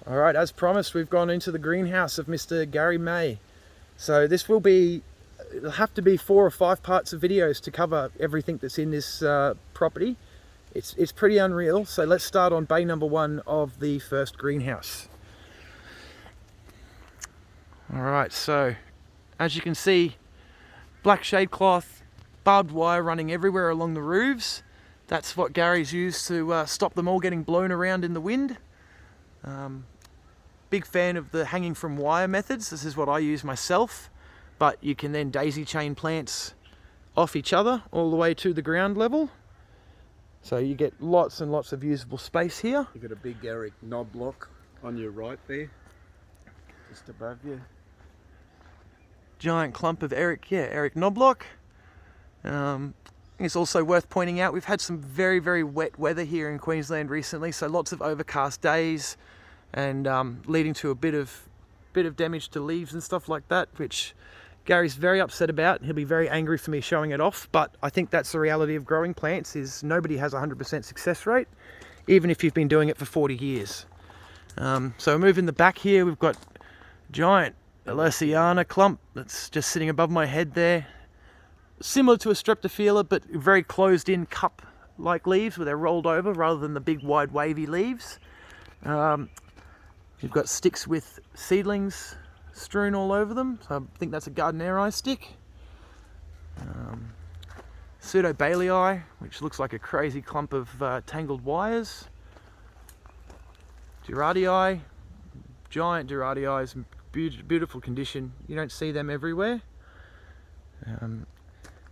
Alright, as promised, we've gone into the greenhouse of Mr. Gary May. So this will be, it'll have to be 4 or 5 parts of videos to cover everything that's in this property. It's pretty unreal. So let's start on bay number 1 of the first greenhouse. Alright, so as you can see, black shade cloth, barbed wire running everywhere along the roofs. That's what Gary's used to stop them all getting blown around in the wind. Big fan of the hanging from wire methods. This is what I use myself, but you can then daisy chain plants off each other all the way to the ground level. So you get lots and lots of usable space here. You've got a big Knobloch on your right there, just above you. Giant clump of Eric Knobloch. It's also worth pointing out we've had some very, very wet weather here in Queensland recently, so lots of overcast days and leading to a bit of damage to leaves and stuff like that, which Gary's very upset about. He'll be very angry for me showing it off, but I think that's the reality of growing plants, is nobody has a 100% success rate, even if you've been doing it for 40 years. So moving the back here, we've got giant Tillandsia clump that's just sitting above my head there. Similar to a Streptocarpus, but very closed in cup-like leaves where they're rolled over rather than the big wide wavy leaves. You've got sticks with seedlings strewn all over them, so I think that's a Gardneri stick. Pseudo-Bailey, which looks like a crazy clump of tangled wires. Duradii, giant Duradii, beautiful condition. You don't see them everywhere.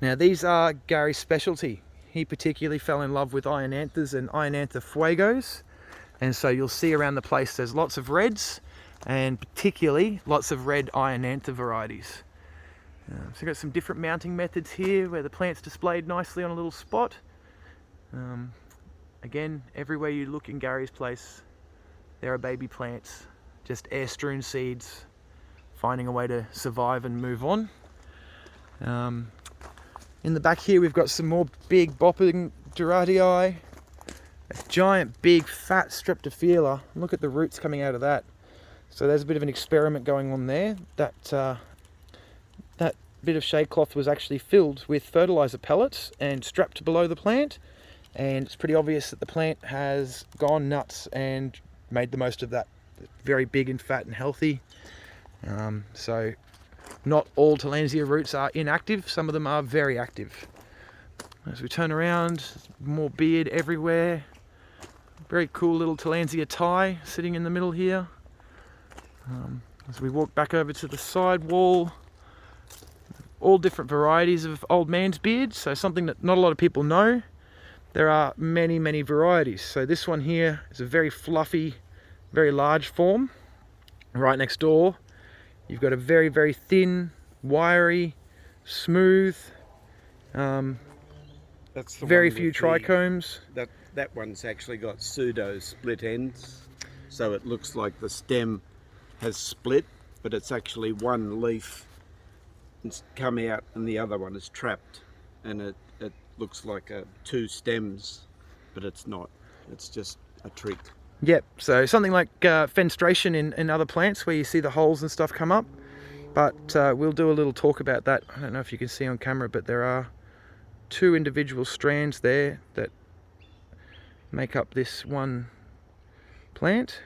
Now these are Gary's specialty. He particularly fell in love with Ionanthas and Ionantha fuegos, and so you'll see around the place there's lots of reds, and particularly lots of red Ionantha varieties. So we've got some different mounting methods here where the plant's displayed nicely on a little spot. Again, everywhere you look in Gary's place, there are baby plants, just air-strewn seeds, finding a way to survive and move on. In the back here we've got some more big bopping Duradii, a giant big fat Streptocarpus. Look at the roots coming out of that. So there's a bit of an experiment going on there. That bit of shade cloth was actually filled with fertilizer pellets and strapped below the plant, and it's pretty obvious that the plant has gone nuts and made the most of that. Very big and fat and healthy. So not all Tillandsia roots are inactive, some of them are very active. As we turn around, more beard everywhere. Very cool little Tillandsia tie sitting in the middle here. As we walk back over to the side wall, all different varieties of old man's beard, so something that not a lot of people know. There are many, many varieties. So this one here is a very fluffy, very large form. Right next door, you've got a very, very thin, wiry, smooth, That's the very one few with trichomes. That one's actually got pseudo split ends, so it looks like the stem has split, but it's actually one leaf it's come out and the other one is trapped, and it looks like 2 stems, but it's not. It's just a trick. Yep, so something like fenestration in other plants where you see the holes and stuff come up, but we'll do a little talk about that. I don't know if you can see on camera, but there are 2 individual strands there that make up this one plant.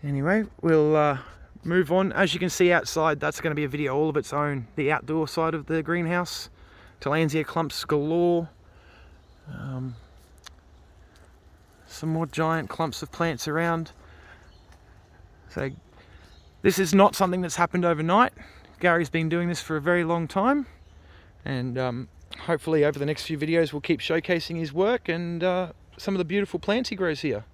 Anyway, we'll move on. As you can see outside, that's going to be a video all of its own, the outdoor side of the greenhouse. Tillandsia clumps galore. Some more giant clumps of plants around. So this is not something that's happened overnight. Gary's been doing this for a very long time, and hopefully over the next few videos we'll keep showcasing his work and some of the beautiful plants he grows here.